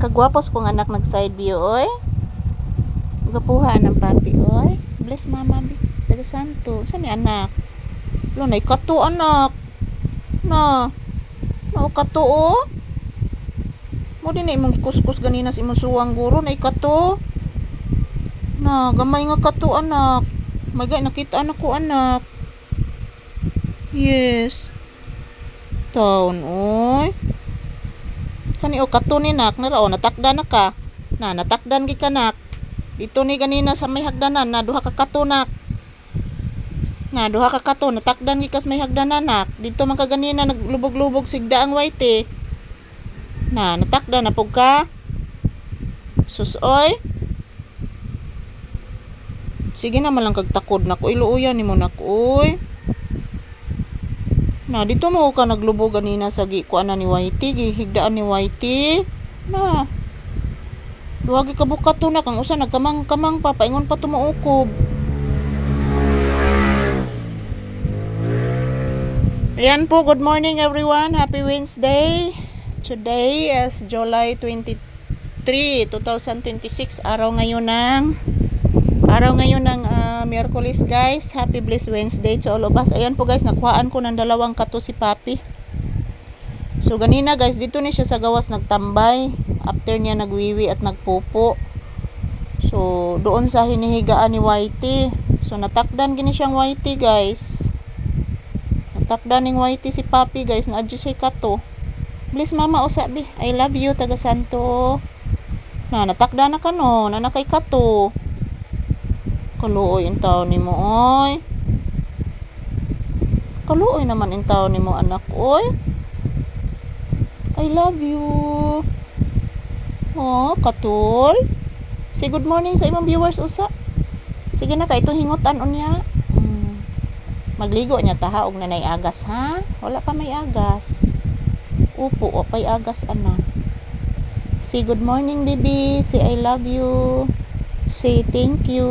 Kagwapos kong anak nag side view, oy. Gapuha ng papi, oy. Bless mama, bi. Taga santo. Saan ni anak? Lunay kato, anak. Na. Na, kato, oh. Mo din na imong kuskus ganina sa imong suwang guro. Na, kato. Na, gamay nga kato, anak. Magay, nakita anak ko, anak. Yes. Taon, oy. Kani o kato ni nak nara o natakdan na ka. Na natakdan gi kanak. Dito ni ganina sa may hagdanan na duha ka kato nak. Na duha ka kato natakdan gi kas may hagdanan nak. Dito man ka ganina naglubog-lubog sigda ang white. Na natakdan na pug ka. Sus oy. Sige na malang kag takod nako iluuyan nimo nako oy. Na dito mo ka naglubog ganina sa kuan ni Whitey, gihigdaan ni Whitey. Na. Duha gi kabukat to na kang usa nagkamang-kamang pa paingon pa tumuukob. Ayan po, good morning everyone. Happy Wednesday. Today is July 23, 2026. Araw ngayon ng Miyerkules guys. Happy blessed Wednesday to all of us. Ayan po guys, nakuhaan ko ng dalawang kato si Papi. So ganina guys, dito ni siya sa gawas nagtambay. After niya nagwiwi at nagpupo. So doon sa hinihigaan ni Whitey. So natakdan gini siyang Whitey guys. Natakdan ning Whitey si Papi guys. Naadyo siya kato. Bless mama usabi. I love you taga santo. Na natakdan na kano. Na nakay kato. Kaluoy ang tao ni mo, oy. Kaluoy naman ang tao ni mo, anak, oy. I love you. Oh, katul. Say good morning sa imong viewers, usa. Sige na, ka itong hingutan unya. Magligo niya taha og nanay agas, ha? Wala pa may agas. Upo, o pay agas, anak. Say good morning, baby. Say I love you. Say thank you.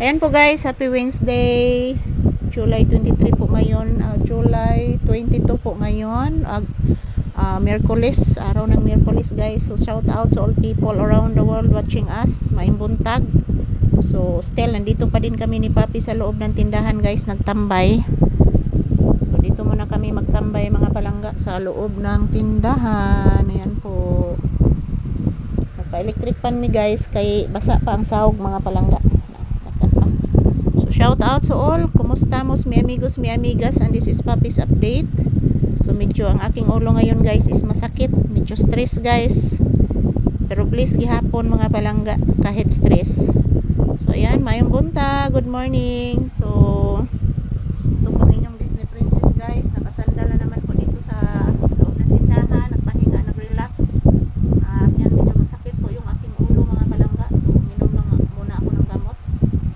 Ayan po guys, happy Wednesday. July 23 po ngayon. July 22 po ngayon. Miyerkules, araw ng Miyerkules guys. So shout out to all people around the world watching us. Maimbuntag. So still nandito pa din kami ni Papi sa loob ng tindahan guys, nagtambay. So dito muna kami magtambay mga palangga sa loob ng tindahan. Ayan po. Pa-electric pan mi guys kay basa pa ang sahog mga palangga. Basa pa. So shout out to all. Kumusta mos mi amigos, mi amigas, and this is Papi's update. So medyo ang aking ulo ngayon guys is masakit, medyo stress guys. Pero please gihapon mga palangga kahit stress. So ayan, mayong bunta, good morning. So ito pang inyong Disney princess guys, nakasandal na naman po dito sa loob ng tindahan, nagpahinga, nag-relax. Yan, medyo masakit po yung aking ulo mga palangga. So, minom lang muna ako ng gamot.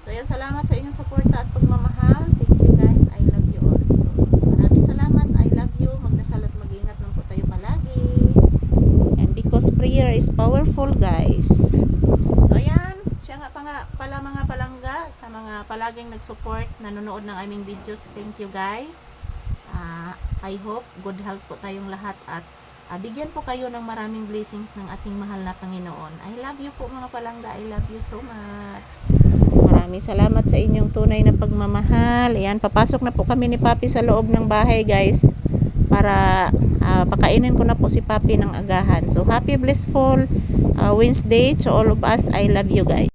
So, yan, salamat sa inyong suporta at pagmamahal. Thank you guys. I love you all. So, maraming salamat. I love you. Magdasal at mag-ingat lang po tayo palagi. And because prayer is powerful guys. So, ayan. Siya nga pala mga palangga sa mga palaging nag-support, nanonood ng aming videos. Thank you guys. I hope good health po tayong lahat at bigyan po kayo ng maraming blessings ng ating mahal na Panginoon. I love you po mga palangga. I love you so much. Maraming salamat sa inyong tunay na pagmamahal. Ayan, papasok na po kami ni Papi sa loob ng bahay guys. Para pakainin ko na po si Papi ng agahan. So, happy blissful Wednesday to all of us. I love you guys.